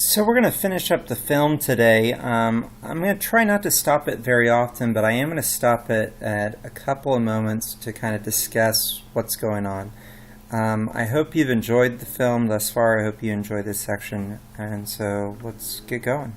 So we're going to finish up the film today. I'm going to try not to stop it very often, but I am going to stop it at a couple of moments to kind of discuss what's going on. I hope you've enjoyed the film thus far. I hope you enjoyed this section. And so let's get going.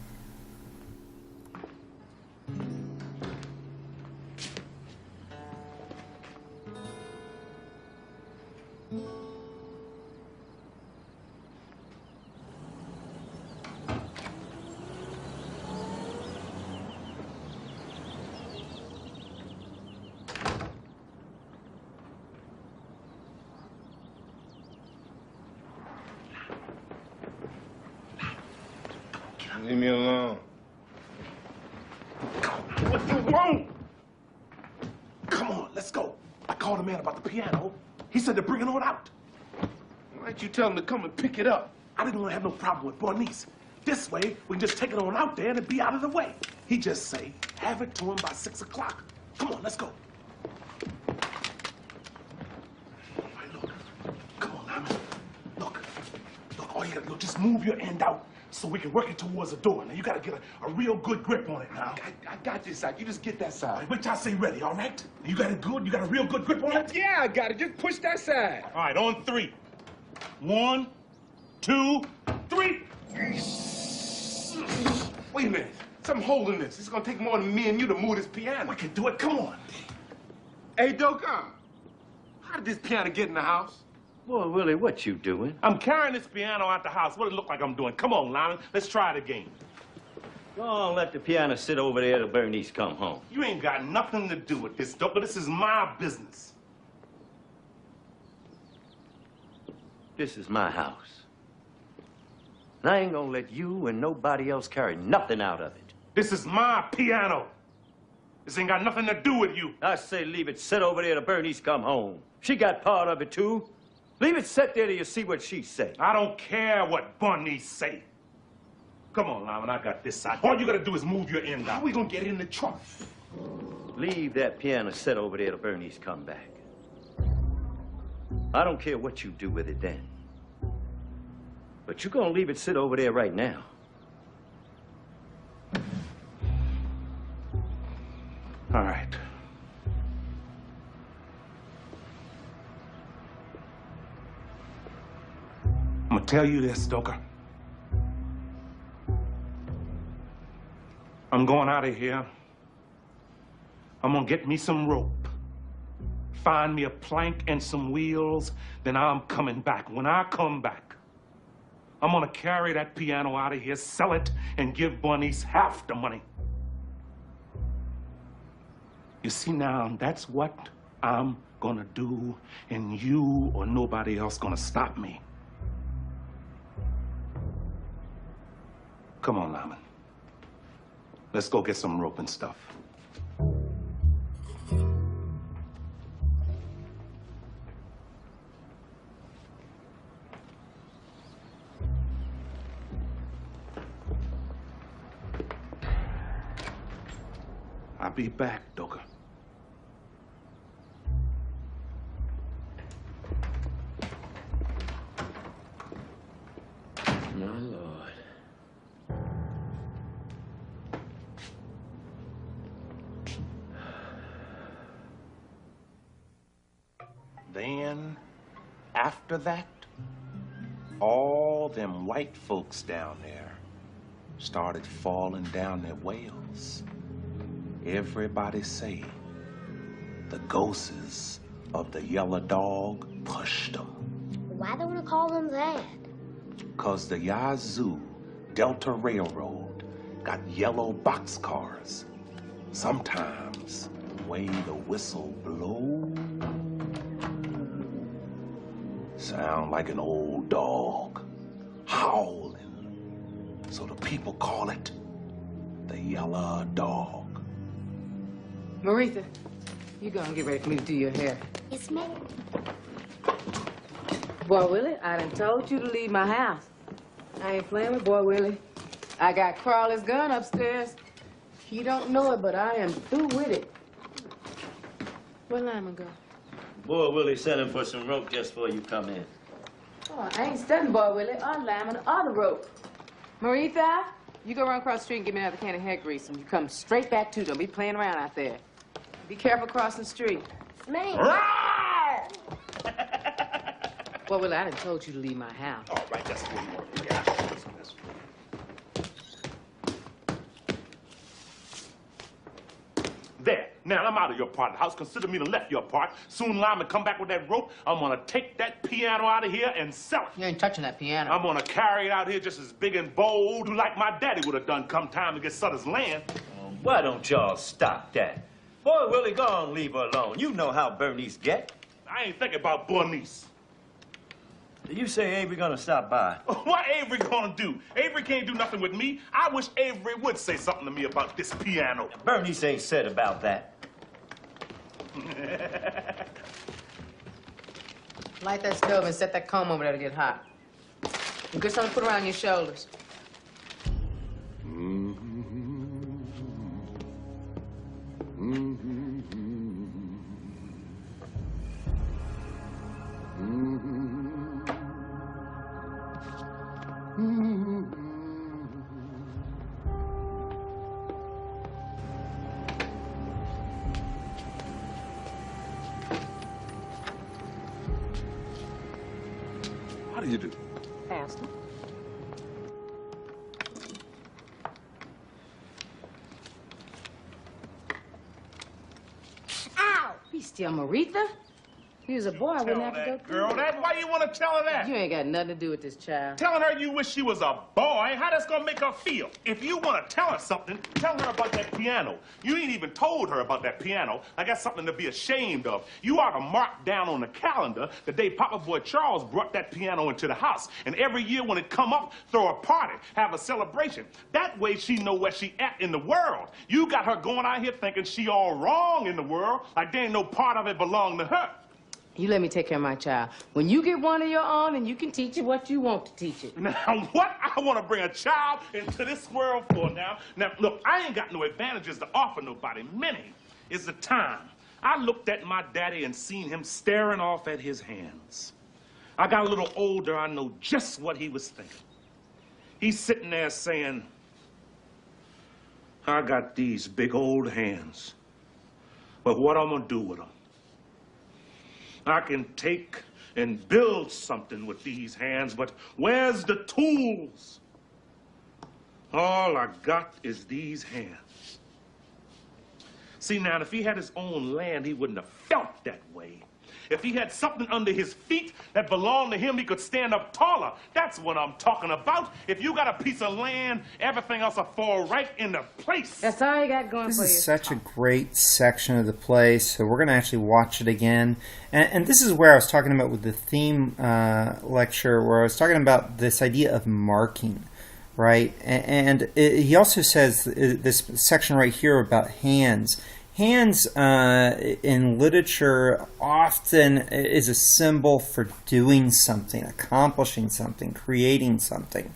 Leave me alone. What you want? Come on, let's go. I called the man about the piano. He said they're bringing it out. Why didn't you tell him to come and pick it up? I didn't want to have no problem with Bernice. This way, we can just take it on out there and it'd be out of the way. He just say, have it to him by 6 o'clock. Come on, let's go. All right, look. Come on, Lyman. Look, all you gotta do, just move your end out so we can work it towards the door. Now, you gotta get a real good grip on it now. I got this side. You just get that All side. right, wait till I say ready, all right? You got it good? You got a real good grip on it? Yeah, I got it. Just push that side. All right, on 3. 1, 2, 3. Wait a minute. Something holding this. It's gonna take more than me and you to move this piano. We can do it, come on. Hey, Doka, how did this piano get in the house? Boy, Willie, what you doing? I'm carrying this piano out the house. What does it look like I'm doing? Come on, Lyman. Let's try it again. Go on, let the piano sit over there till Bernice come home. You ain't got nothing to do with this, Doka. This is my business. This is my house. And I ain't gonna let you and nobody else carry nothing out of it. This is my piano. This ain't got nothing to do with you. I say leave it sit over there till Bernice come home. She got part of it, too. Leave it sit there till you see what she say. I don't care what Bernice say. Come on, Lyman, I got this side. All you gotta do is move your end out. How we gonna get it in the trunk? Leave that piano sit over there till Bernice come back. I don't care what you do with it then. But you're gonna leave it sit over there right now. All right. I'm gonna tell you this, Stoker. I'm going out of here. I'm gonna get me some rope. Find me a plank and some wheels, then I'm coming back. When I come back, I'm gonna carry that piano out of here, sell it, and give Bernice half the money. You see now, that's what I'm gonna do, and you or nobody else gonna stop me. Come on, Lyman. Let's go get some rope and stuff. I'll be back, Doka. My Lord. Then, after that, all them white folks down there started falling down their wells. Everybody say the ghosts of the yellow dog pushed them. Why they want to call them that? 'Cause the Yazoo Delta Railroad got yellow boxcars. Sometimes, the way the whistle blows, sound like an old dog howling. So the people call it the yellow dog. Maritha, you gonna get ready for me to do your hair. Yes, ma'am. Boy Willie, I done told you to leave my house. I ain't playing with Boy Willie. I got Crawley's gun upstairs. You don't know it, but I am through with it. Where Lyman go? Boy, Willie sent him for some rope just before you come in. Oh, I ain't studying Boy Willie or Lyman or the rope. Maritha, you go run across the street and give me another can of hair grease, and you come straight back to. Don't be playing around out there. Be careful crossing the street. Man. Well, Willie, I done told you to leave my house. All right, that's what you want to get. There. Now, I'm out of your part of the house. Consider me to left your part. Soon Lyman come back with that rope. I'm going to take that piano out of here and sell it. You ain't touching that piano. I'm going to carry it out here just as big and bold like my daddy would have done come time to get Sutter's land. Why don't y'all stop that? Boy, Willie, go on, leave her alone. You know how Bernice get. I ain't thinking about Bernice. You say Avery gonna stop by? What Avery gonna do? Avery can't do nothing with me. I wish Avery would say something to me about this piano. Bernice ain't said about that. Light that stove and set that comb over there to get hot. And get something to put around your shoulders. How do you do? Asked him. Ow! Be still, Maritha. If you was a boy, I wouldn't Tell have to go that through girl it. that. Why you want to tell her that? You ain't got nothing to do with this child. Telling her you wish she was a boy, how that's gonna make her feel? If you want to tell her something, tell her about that piano. You ain't even told her about that piano. I got something to be ashamed of. You ought to mark down on the calendar the day Papa Boy Charles brought that piano into the house. And every year when it come up, throw a party, have a celebration. That way she know where she at in the world. You got her going out here thinking she all wrong in the world, like there ain't no part of it belong to her. You let me take care of my child. When you get one of your own, and you can teach it what you want to teach it. Now, what I want to bring a child into this world for now? Now, look, I ain't got no advantages to offer nobody. Many is the time I looked at my daddy and seen him staring off at his hands. I got a little older, I know just what he was thinking. He's sitting there saying, I got these big old hands, but what I'm going to do with them? I can take and build something with these hands, but where's the tools? All I got is these hands. See, now, if he had his own land, he wouldn't have felt that way. If he had something under his feet that belonged to him, he could stand up taller. That's what I'm talking about. If you got a piece of land, everything else will fall right into place. That's all you got going This for you. is such a great section of the play, so we're going to actually watch it again. And this is where I was talking about with the theme lecture, where I was talking about this idea of marking, right? And he also says this section right here about hands. Hands in literature often is a symbol for doing something, accomplishing something, creating something.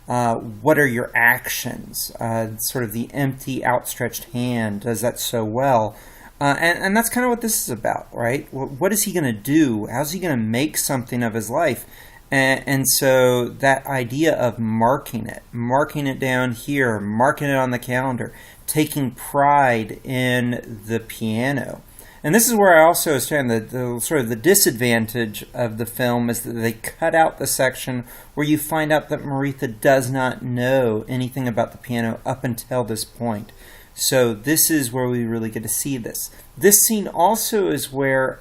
What are your actions? Sort of the empty, outstretched hand does that so well. And that's kind of what this is about, right? What is he going to do? How's he going to make something of his life? And so that idea of marking it down here, marking it on the calendar, taking pride in the piano. And this is where I also was saying that the sort of the disadvantage of the film is that they cut out the section where you find out that Maritha does not know anything about the piano up until this point. So this is where we really get to see this. This scene also is where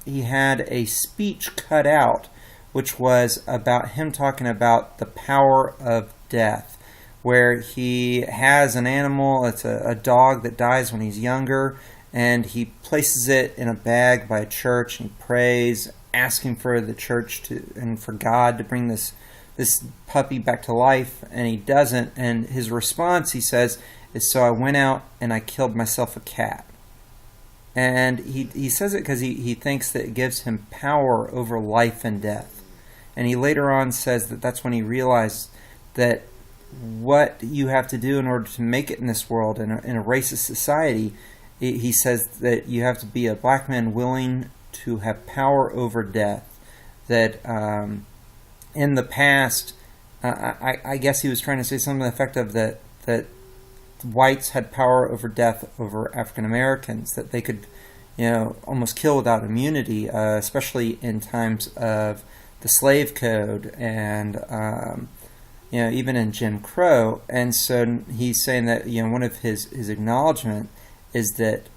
he had a speech cut out, which was about him talking about the power of death, where he has an animal, it's a dog that dies when he's younger, and he places it in a bag by a church, and he prays, asking for the church and for God to bring this puppy back to life, and he doesn't, and his response, he says, is, so I went out and I killed myself a cat. And he says it because he thinks that it gives him power over life and death. And he later on says that that's when he realized that what you have to do in order to make it in this world, in a racist society, he says that you have to be a black man willing to have power over death. That in the past, I guess he was trying to say something to the effect of that whites had power over death over African Americans, that they could, almost kill without immunity, especially in times of the slave code and, even in Jim Crow. And so he's saying that, one of his acknowledgement is that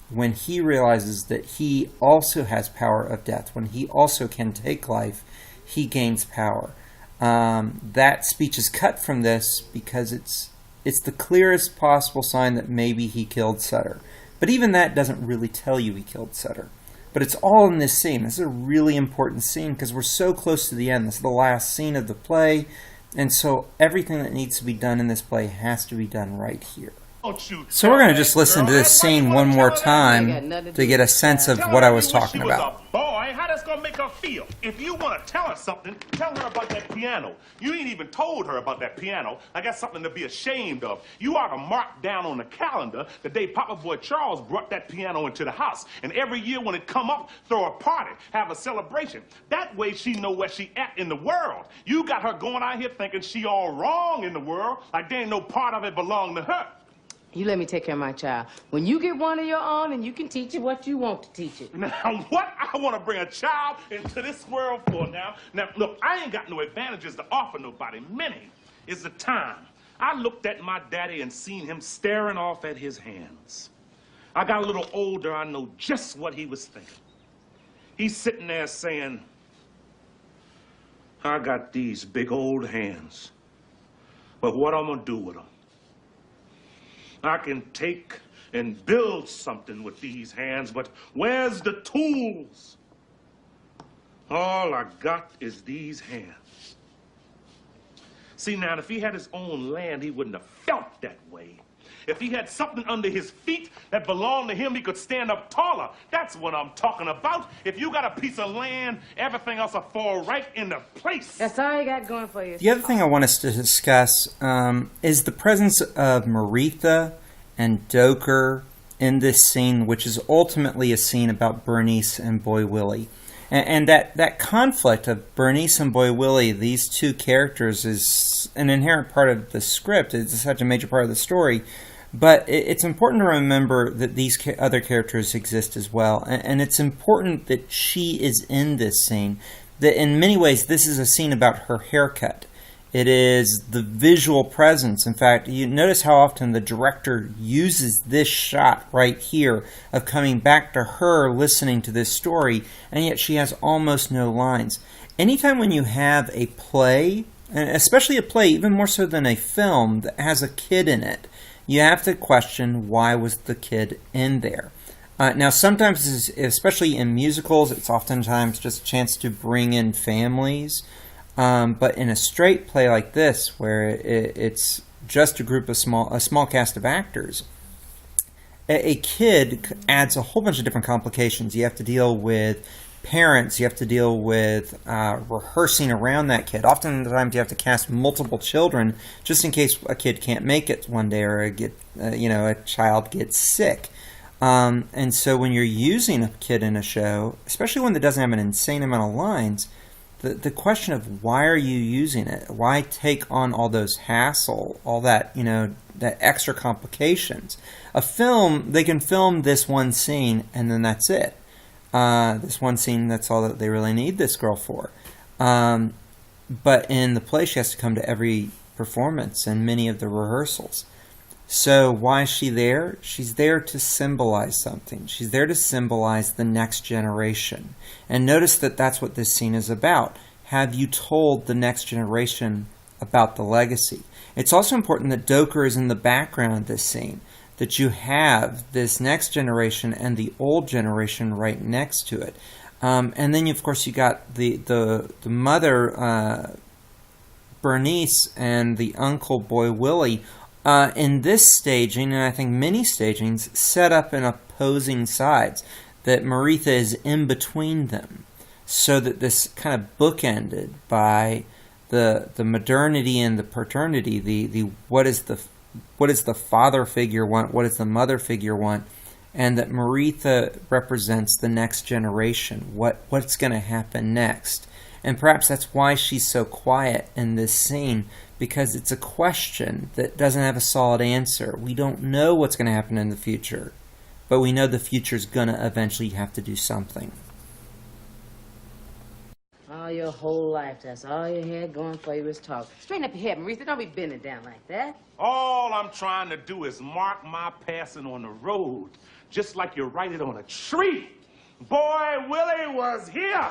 when he realizes that he also has power of death, when he also can take life, he gains power. That speech is cut from this because it's the clearest possible sign that maybe he killed Sutter. But even that doesn't really tell you he killed Sutter. But it's all in this scene. This is a really important scene because we're so close to the end. This is the last scene of the play. And so everything that needs to be done in this play has to be done right here. So we're going to just listen to this scene one more time to get a sense of what I was talking about. Boy, how that's gonna make her feel? If you want to tell her something, tell her about that piano. You ain't even told her about that piano. I got something to be ashamed of. You ought to mark down on the calendar the day Papa Boy Charles brought that piano into the house. And every year when it come up, throw a party, have a celebration. That way she know where she at in the world. You got her going out here thinking she all wrong in the world, like there ain't no part of it belong to her. You let me take care of my child. When you get one of your own, and you can teach it what you want to teach it. Now, what I want to bring a child into this world for now? Now, look, I ain't got no advantages to offer nobody. Many is the time I looked at my daddy and seen him staring off at his hands. I got a little older, I know just what he was thinking. He's sitting there saying, I got these big old hands, but what I'm gonna do with them? I can take and build something with these hands, but where's the tools? All I got is these hands. See, now, if he had his own land, he wouldn't have felt that way. If he had something under his feet that belonged to him, he could stand up taller. That's what I'm talking about. If you got a piece of land, everything else will fall right into place. That's all you got going for you. The other thing I want us to discuss is the presence of Maritha and Doker in this scene, which is ultimately a scene about Bernice and Boy Willie. And that conflict of Bernice and Boy Willie, these two characters, is an inherent part of the script. It's such a major part of the story. But it's important to remember that these other characters exist as well. And it's important that she is in this scene. That in many ways, this is a scene about her haircut. It is the visual presence. In fact, you notice how often the director uses this shot right here of coming back to her listening to this story, and yet she has almost no lines. Anytime when you have a play, and especially a play, even more so than a film, that has a kid in it, you have to question, why was the kid in there? Now, sometimes, especially in musicals, it's oftentimes just a chance to bring in families. But in a straight play like this, where it's just a group of a small cast of actors, a kid adds a whole bunch of different complications. You have to deal with parents. You have to deal with rehearsing around that kid. Oftentimes, you have to cast multiple children just in case a kid can't make it one day or a child gets sick. And so when you're using a kid in a show, especially one that doesn't have an insane amount of lines, the question of why are you using it? Why take on all those hassle, all that, that extra complications? A film, they can film this one scene and then that's it. This one scene, that's all that they really need this girl for. But in the play, she has to come to every performance and many of the rehearsals. So why is she there? She's there to symbolize something. She's there to symbolize the next generation. And notice that that's what this scene is about. Have you told the next generation about the legacy? It's also important that Doker is in the background of this scene, that you have this next generation and the old generation right next to it. And then, of course, you got the mother, Bernice, and the uncle, Boy Willie, in this staging, and I think many stagings, set up in opposing sides, that Maritha is in between them, so that this kind of bookended by the modernity and the paternity, the what does the father figure want, what does the mother figure want, and that Maritha represents the next generation, what's going to happen next. And perhaps that's why she's so quiet in this scene, because it's a question that doesn't have a solid answer. We don't know what's going to happen in the future, but we know the future's going to eventually have to do something. All your whole life, that's all you had going for you was talk. Straighten up your head, Marisa. Don't be bending down like that. All I'm trying to do is mark my passing on the road, just like you write it on a tree. Boy Willie was here.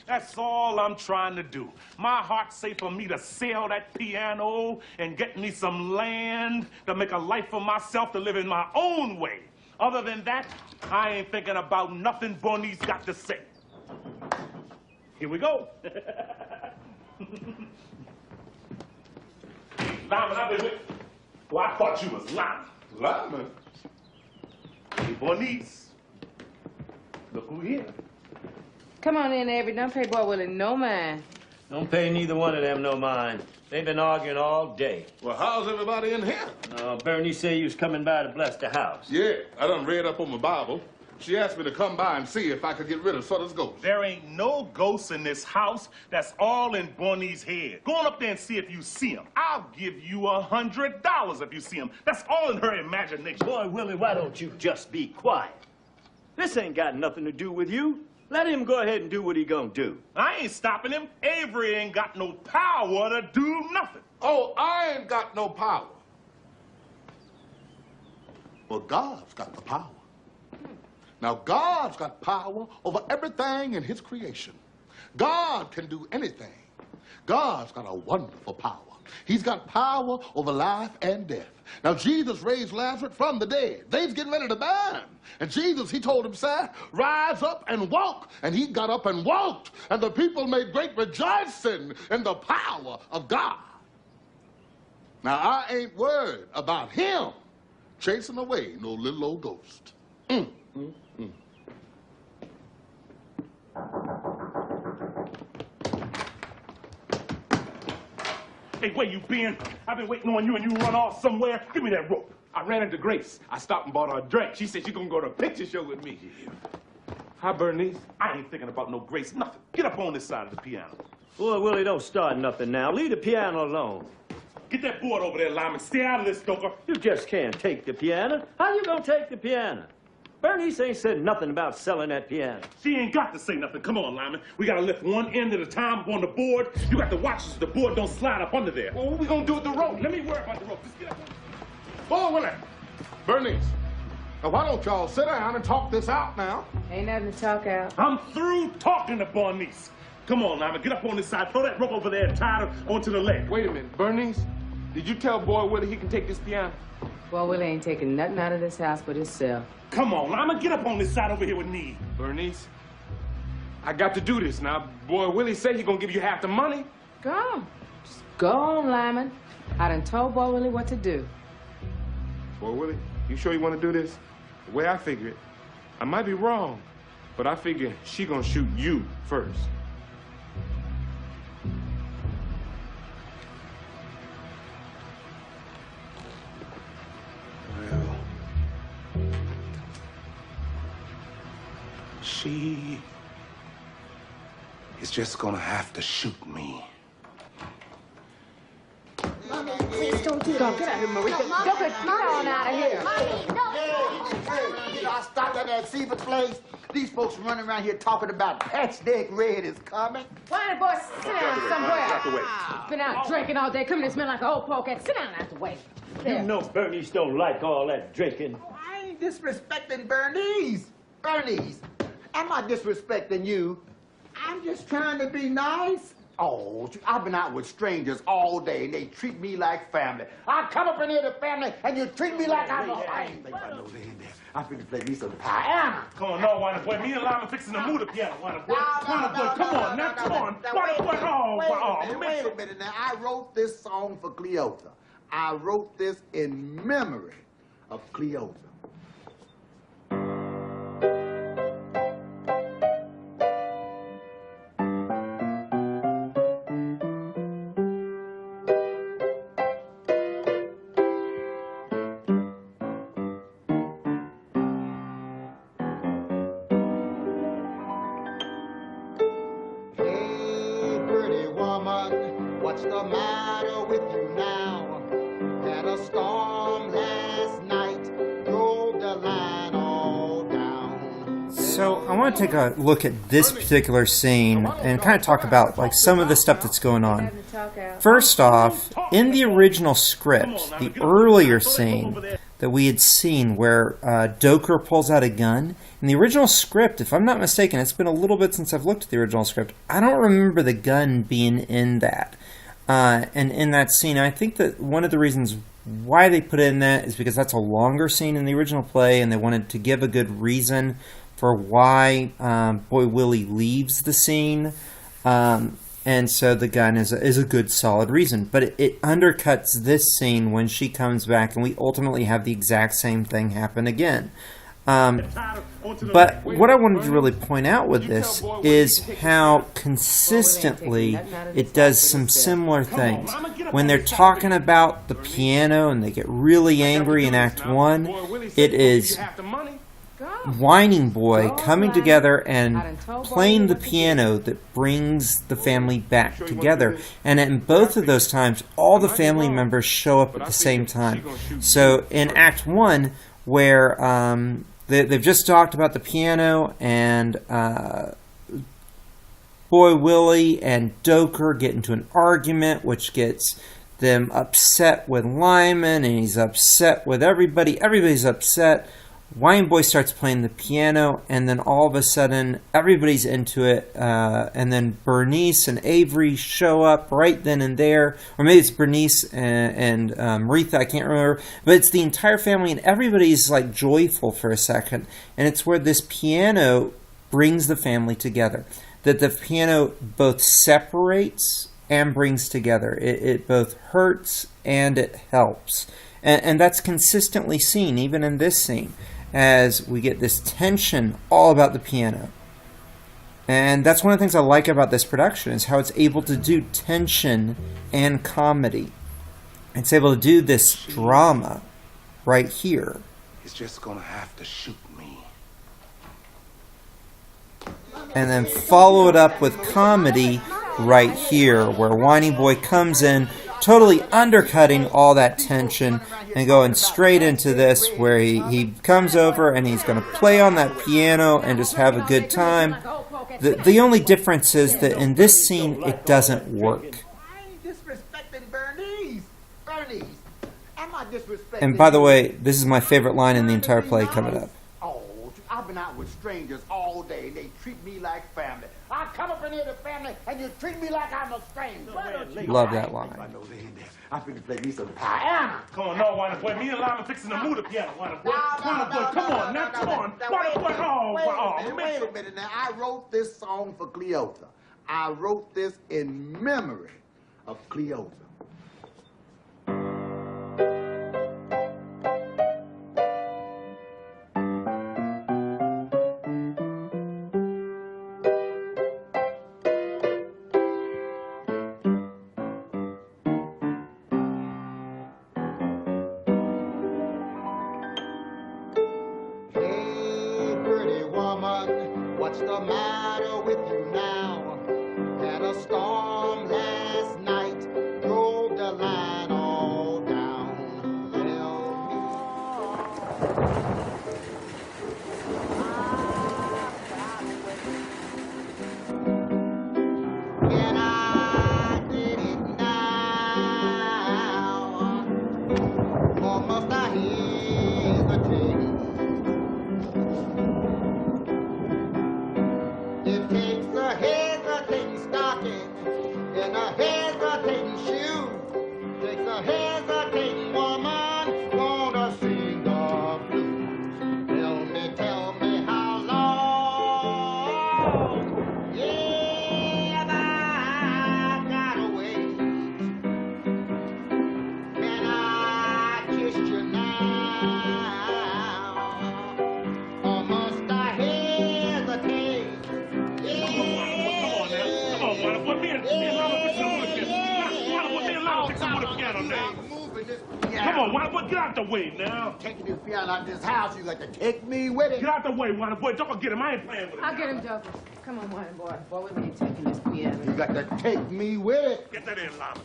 That's all I'm trying to do. My heart say for me to sell that piano and get me some land to make a life for myself, to live in my own way. Other than that, I ain't thinking about nothing Bernice got to say. Here we go. Lyman, I've been with... Well, I thought you was Lyman. Lyman? Hey, Bernice. Look who here. Come on in, Avery. Don't pay Boy Willie no mind. Don't pay neither one of them no mind. They've been arguing all day. Well, how's everybody in here? Bernie said you was coming by to bless the house. Yeah, I done read up on my Bible. She asked me to come by and see if I could get rid of Sutter's ghost. There ain't no ghosts in this house. That's all in Bernie's head. Go on up there and see if you see him. I'll give you $100 if you see him. That's all in her imagination. Boy, Willie, why don't you just be quiet? This ain't got nothing to do with you. Let him go ahead and do what he gonna do. I ain't stopping him. Avery ain't got no power to do nothing. Oh, I ain't got no power. Well, God's got the power. Now, God's got power over everything in his creation. God can do anything. God's got a wonderful power. He's got power over life and death. Now, Jesus raised Lazarus from the dead. They's getting ready to burn. And Jesus, he told him, sir, rise up and walk. And he got up and walked. And the people made great rejoicing in the power of God. Now, I ain't worried about him chasing away no little old ghost. Hey, where you been? I've been waiting on you and you run off somewhere. Give me that rope. I ran into Grace. I stopped and bought her a drink. She said she's gonna go to a picture show with me. Hi, Bernice. I ain't thinking about no Grace, nothing. Get up on this side of the piano. Boy, Willie, don't start nothing now. Leave the piano alone. Get that board over there, Lyman. Stay out of this, Stoker. You just can't take the piano. How you gonna take the piano? Bernice ain't said nothing about selling that piano. She ain't got to say nothing. Come on, Lyman. We gotta lift one end at a time up on the board. You got to watch so the board don't slide up under there. Well, what we gonna do with the rope? Let me worry about the rope. Just get up. Oh, Willie. Bernice. Now, why don't y'all sit down and talk this out now? Ain't nothing to talk out. I'm through talking to Bernice. Come on, Lyman. Get up on this side. Throw that rope over there and tie it onto the leg. Wait a minute, Bernice. Did you tell Boy Willie he can take this piano? Boy Willie ain't taking nothing out of this house but himself. Come on, Lyman. Get up on this side over here with me. Bernice, I got to do this now. Boy Willie said he's gonna give you half the money. Go on. Just go on, Lyman. I done told Boy Willie what to do. Boy Willie, you sure you want to do this? The way I figure it, I might be wrong, but I figure she gonna shoot you first. Well, she is just gonna have to shoot me. Please don't do that. Get out of here, Marie. Get on out of here. Hey, y'all stopped at that Seaver place? These folks running around here talking about Patchdeck Red is coming. Why the boy sit down somewhere? Out the way. Been out drinking all day, coming to smell like an old polecat. Sit down out the way. There. You know Bernice don't like all that drinking. Oh, I ain't disrespecting Bernice. Bernice, I'm not disrespecting you. I'm just trying to be nice. Oh, I've been out with strangers all day, and they treat me like family. I come up in here to family, and you treat me like I'm I ain't think I know they in there. I finna play me some piano. Come on, no, Wanda boy. Me and Lyman fixing to move the piano, Wanda boy. Wanda boy, come on, now, come on. Wanda boy, oh, Wait a minute now. I wrote this song for Cleota. I wrote this in memory of Cleota. Hey, What's the matter with you now? Had a storm last night, drove the line all down. So I want to take a look at this particular scene and kind of talk about like some of the stuff that's going on. First off, in the original script, the earlier scene that we had seen where Doker pulls out a gun, in the original script, if I'm not mistaken, it's been a little bit since I've looked at the original script, I don't remember the gun being in that. And in that scene, I think that one of the reasons why they put it in that is because that's a longer scene in the original play, and they wanted to give a good reason for why Boy Willie leaves the scene. And so the gun is a good solid reason. But it undercuts this scene when she comes back, and we ultimately have the exact same thing happen again. But what I wanted to really point out with this is how consistently it does some similar things. When they're talking about the piano and they get really angry in Act 1, it is Whining Boy coming together and playing the piano that brings the family back together. And in both of those times, all the family members show up at the same time. So in Act 1, where they've just talked about the piano, and Boy Willie and Doker get into an argument, which gets them upset with Lyman, and he's upset with everybody. Everybody's upset. Whining Boy starts playing the piano, and then all of a sudden, everybody's into it, and then Bernice and Avery show up right then and there, or maybe it's Bernice and Maritha, I can't remember, but it's the entire family, and everybody's like joyful for a second, and it's where this piano brings the family together, that the piano both separates and brings together. It both hurts and it helps, and that's consistently seen, even in this scene, as we get this tension all about the piano. And that's one of the things I like about this production, is how it's able to do tension and comedy. It's able to do this drama right here. He's just gonna have to shoot me. And then follow it up with comedy right here, where Whining Boy comes in, totally undercutting all that tension and going straight into this, where he comes over and he's going to play on that piano and just have a good time. The only difference is that in this scene, it doesn't work. I ain't disrespecting Bernice. Bernice, am I disrespecting And by the you? way, this is my favorite line in the entire play coming up. Oh, I've been out with strangers all day, and they treat me like family. I come up in here to family, and you treat me like I'm a stranger. Love that line. I know they ain't there. I'm finna play me some piano. Come on, no, Whining Boy. Me and Lyman fixing to move the piano, Whining Boy. Whining Boy, come on, now, come on. Whining Boy, Wait a minute now. I wrote this song for Cleota. I wrote this in memory of Cleota. What's the matter with you now? Had a storm last night, drove the line all down. Can I get it now? Or must I hesitate? It takes a hesitating stocking and a hesitating shoe. Takes a hesitating woman gonna sing the blues. ain't moving this piano. Come on, Wonder Boy, get out the way now. Taking this piano out of this house, you got to take me with it. Get out the way, Wonder Boy. Don't get him. I ain't playing with him. I'll get him, Joker. Come on, Wonder Boy. Boy, we ain't taking this piano. You got to take me with it. Get that in, Llama.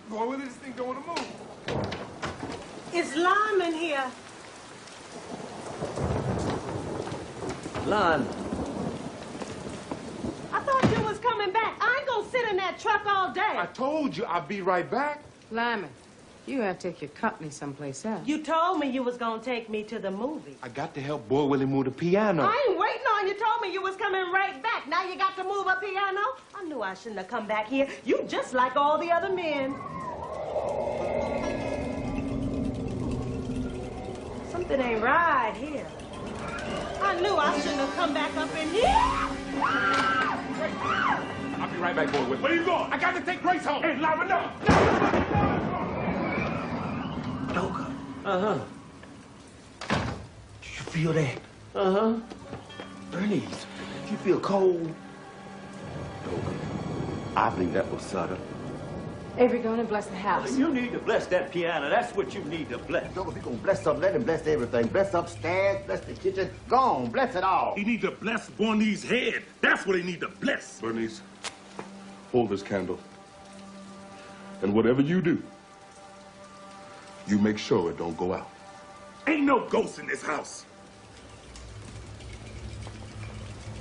Boy, where did this thing go on the move? It's Lyman here. Lon, I thought you was coming back. I ain't gonna sit in that truck all day. I told you I'd be right back. Lyman, you gotta take your company someplace else. You told me you was gonna take me to the movie. I got to help Boy Willie move the piano. I ain't waiting on you. Told me you was coming right back. Now you got to move a piano? I knew I shouldn't have come back here. You just like all the other men. Something ain't right here. I knew I shouldn't have come back up in here. I'll be right back, Boy Willie. Where you going? I got to take Grace home. Hey, Llama, no. Joker. Uh-huh. You feel that? Uh-huh. Bernice, you feel cold? I think that was Sutter. Avery, go on and bless the house. You need to bless that piano. That's what you need to bless. Joker, if you gonna bless something, let him bless everything. Bless upstairs, bless the kitchen. Go on, bless it all. He need to bless Bonnie's head. That's what he need to bless. Bernice, hold this candle. And whatever you do, you make sure it don't go out. Ain't no ghost in this house.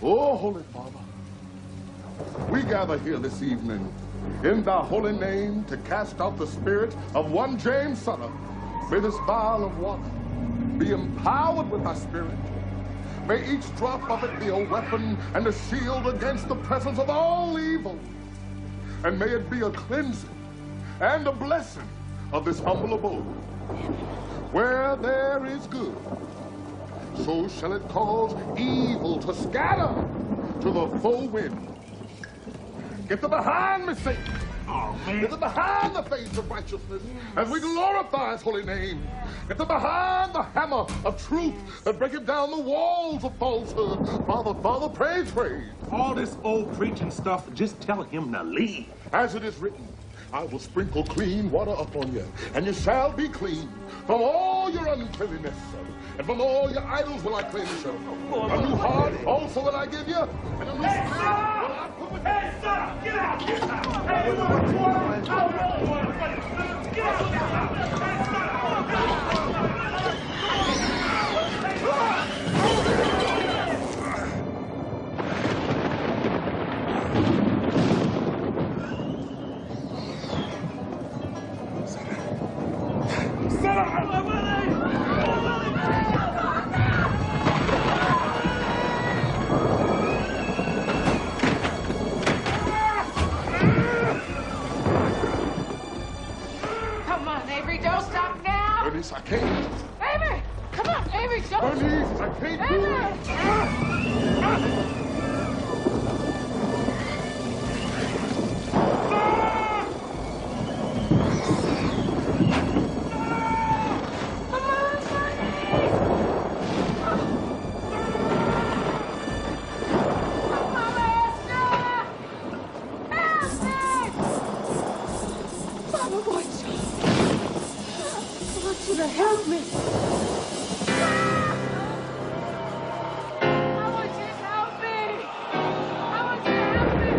Oh, Holy Father, we gather here this evening in thy holy name to cast out the spirit of one James Sutter. May this vial of water be empowered with thy spirit. May each drop of it be a weapon and a shield against the presence of all evil. And may it be a cleansing and a blessing of this humble abode. Where there is good, so shall it cause evil to scatter to the full wind. Get thee behind me, Satan. Oh, man. Get thee behind the face of righteousness as we glorify his holy name. Get thee behind the hammer of truth that breaketh down the walls of falsehood. Father, praise. All this old preaching stuff, just tell him to leave. As it is written, I will sprinkle clean water upon you, and you shall be clean from all your uncleanness. And from all your idols will I cleanse you. A new heart also will I give you, and a new spirit will I put within you. Hey, son, get out! Get out! Hey, what's going on? Get out! Come on, Avery, don't stop now. Bernice, I can't. Avery, come on, Avery, don't. Bernice, I can't do it. Help me. I want you to help me. I want you to help me.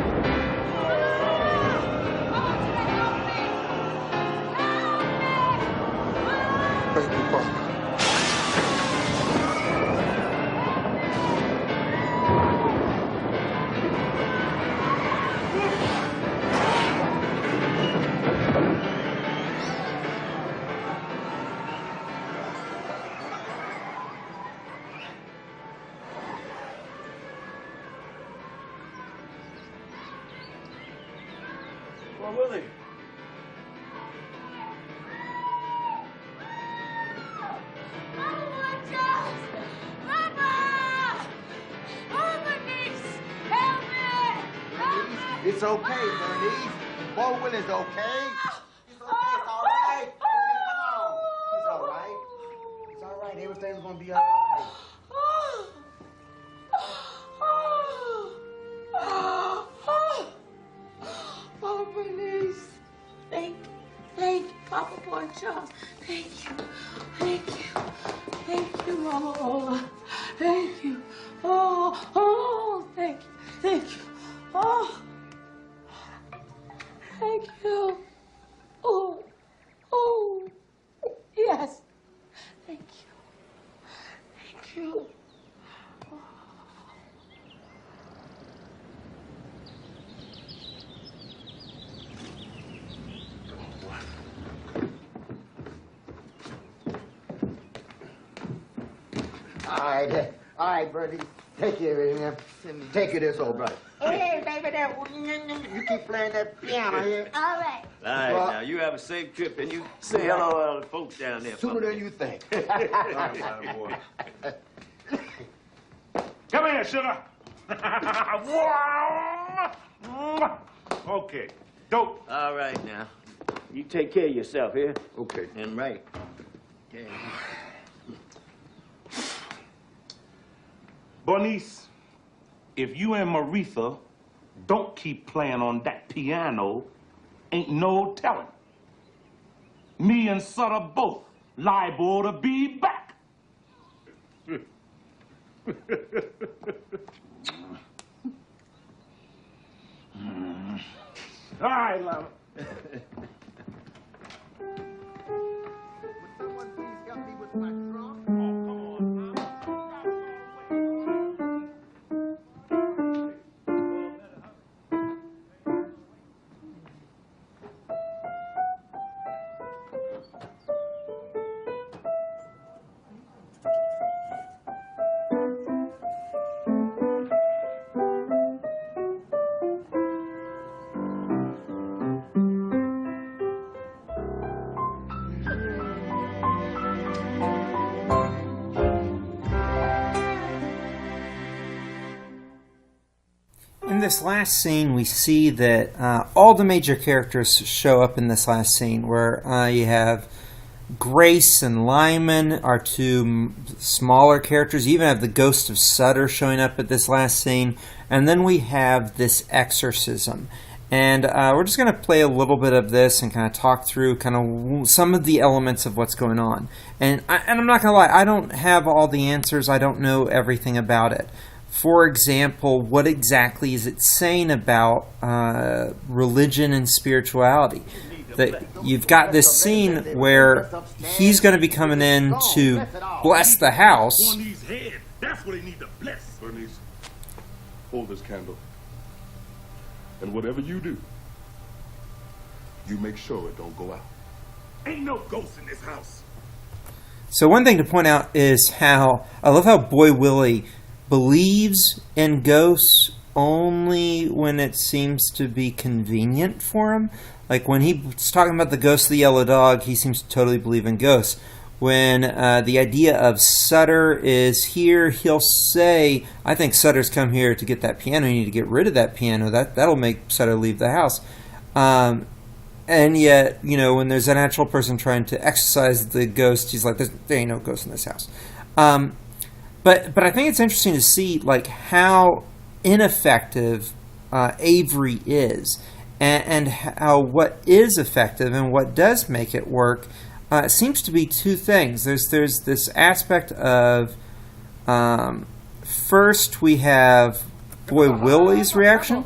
I want you to help me. Help me. Thank you, Father. Boy Willie. It's okay, Bernice. Boy Willie's okay. It's okay. It's all right. Bernice, come on. It's all right. It's all right. Everything's gonna be all right. Oh, Bernice. Papa Boy Charles. Thank you. Thank you. Thank you, Mama Lola. Thank you. Oh, thank you. Thank you. Oh, thank you. Oh, yes. Thank you. Thank you. All right, Bertie. Take care of him. Take care of this old brother. Hey, baby, you keep playing that piano here. All right. All right, now you have a safe trip, and you say hello to the folks down there. Sooner than you think. Come here, sugar. Okay, dope. All right, now. You take care of yourself here. Okay. And right. Yeah. Bernice, if you and Maritha don't keep playing on that piano, ain't no telling. Me and Sutter both liable to be back. All right, Lama. Someone please help me with my trunk? In this last scene, we see that all the major characters show up in this last scene, where you have Grace and Lyman are two smaller characters. You even have the ghost of Sutter showing up at this last scene. And then we have this exorcism. And we're just going to play a little bit of this and kind of talk through kind of some of the elements of what's going on. And I'm not going to lie, I don't have all the answers. I don't know everything about it. For example, what exactly is it saying about religion and spirituality? That you've got this scene where he's going to be coming in to bless the house. On these heads, that's what they need to bless. Bernice, hold this candle. And whatever you do, you make sure it don't go out. Ain't no ghosts in this house. So one thing to point out is how, I love how Boy Willie believes in ghosts only when it seems to be convenient for him. Like when he's talking about the ghost of the yellow dog, he seems to totally believe in ghosts. When the idea of Sutter is here, he'll say, I think Sutter's come here to get that piano. You need to get rid of that piano. That'll make Sutter leave the house. And yet, you know, when there's an actual person trying to exorcise the ghost, he's like, there ain't no ghost in this house. But I think it's interesting to see like how ineffective Avery is, and how what is effective and what does make it work seems to be two things. There's this aspect of first we have Boy Willie's reaction,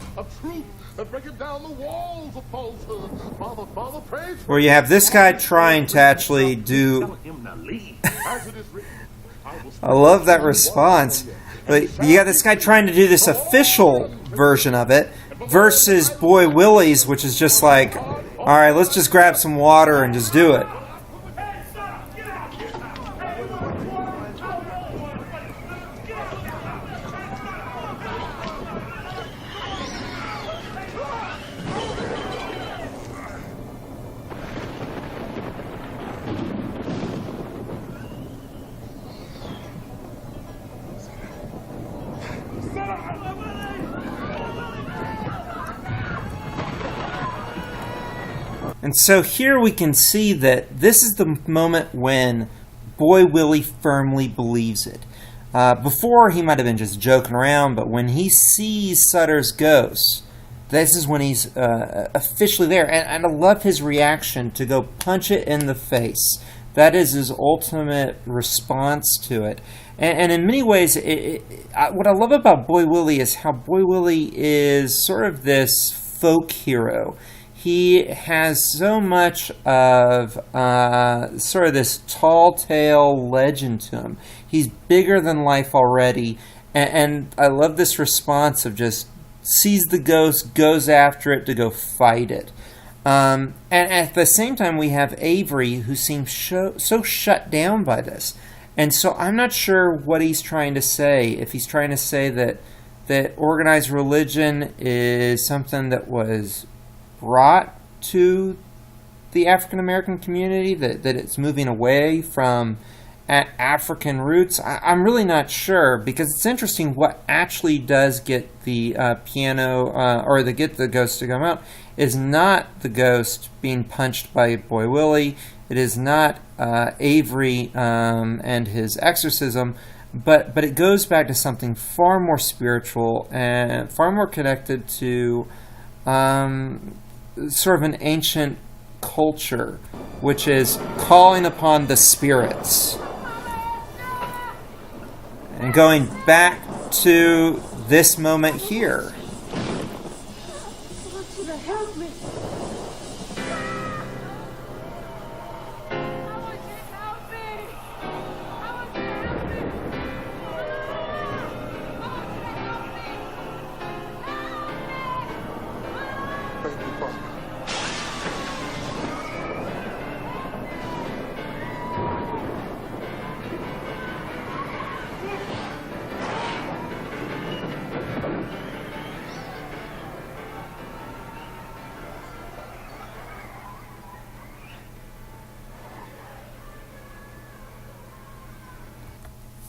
where you have this guy trying to actually do. I love that response. But you got this guy trying to do this official version of it versus Boy Willie's, which is just like, all right, let's just grab some water and just do it. And so here we can see that this is the moment when Boy Willie firmly believes it. Before, he might have been just joking around, but when he sees Sutter's ghost, this is when he's officially there. And I love his reaction to go punch it in the face. That is his ultimate response to it. And in many ways, what I love about Boy Willie is how Boy Willie is sort of this folk hero. He has so much of sort of this tall tale legend to him. He's bigger than life already. And I love this response of just sees the ghost, goes after it to go fight it. And at the same time, we have Avery, who seems so shut down by this. And so I'm not sure what he's trying to say. If he's trying to say that organized religion is something that was brought to the African American community, that it's moving away from African roots. I'm really not sure, because it's interesting what actually does get the piano or get the ghost to come out is not the ghost being punched by Boy Willie. It is not Avery and his exorcism, but it goes back to something far more spiritual and far more connected to sort of an ancient culture, which is calling upon the spirits. And going back to this moment here. I want you to help me. Thank you, Father.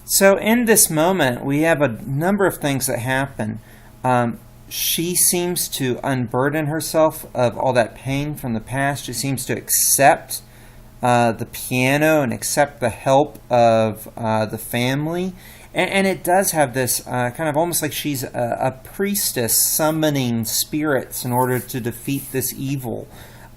So in this moment, we have a number of things that happen. She seems to unburden herself of all that pain from the past. She seems to accept the piano and accept the help of the family. And it does have this kind of almost like she's a priestess summoning spirits in order to defeat this evil.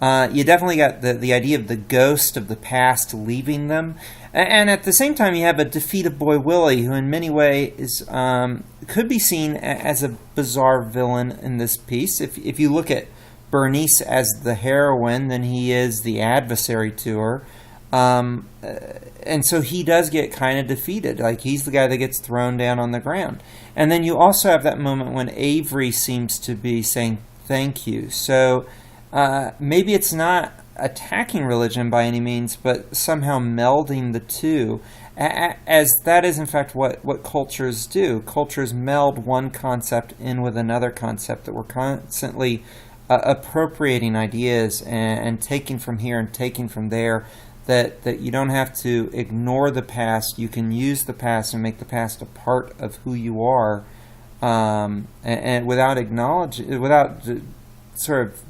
You definitely got the idea of the ghost of the past leaving them. And at the same time, you have a defeat of Boy Willie, who in many ways could be seen as a bizarre villain in this piece. If you look at Bernice as the heroine, then he is the adversary to her. And so he does get kind of defeated. Like, he's the guy that gets thrown down on the ground. And then you also have that moment when Avery seems to be saying thank you. So maybe it's not attacking religion by any means, but somehow melding the two, as that is in fact what cultures do. Cultures meld one concept in with another concept, that we're constantly appropriating ideas and taking from here and taking from there, that you don't have to ignore the past. You can use the past and make the past a part of who you are, and without sort of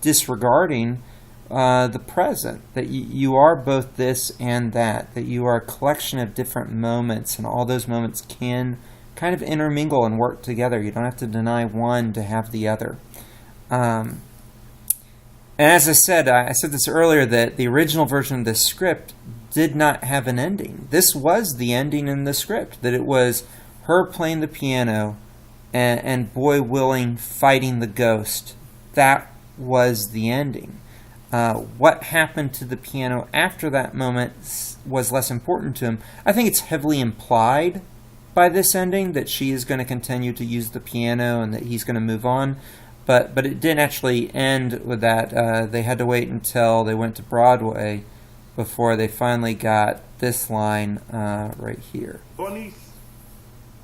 disregarding the present, that you are both this and that you are a collection of different moments, and all those moments can kind of intermingle and work together. You don't have to deny one to have the other. And as I said this earlier, that the original version of this script did not have an ending. This was the ending in the script, that it was her playing the piano and Boy Willie fighting the ghost. That was the ending. What happened to the piano after that moment was less important to him. I think it's heavily implied by this ending that she is going to continue to use the piano and that he's going to move on, but it didn't actually end with that. They had to wait until they went to Broadway before they finally got this line right here. Bernice,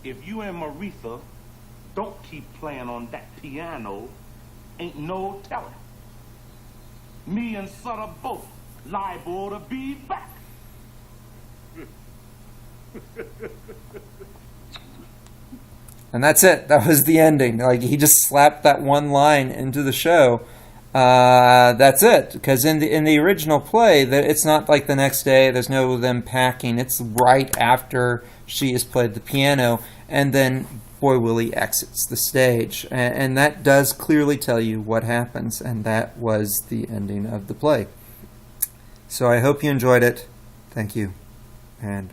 if you and Maritha don't keep playing on that piano, ain't no telling. Me and Sutter both liable to be back. And that's it. That was the ending. Like, he just slapped that one line into the show. That's it. Because in the original play, it's not like the next day. There's no them packing. It's right after she has played the piano, and then Boy Willie exits the stage. And that does clearly tell you what happens, and that was the ending of the play. So I hope you enjoyed it. Thank you, and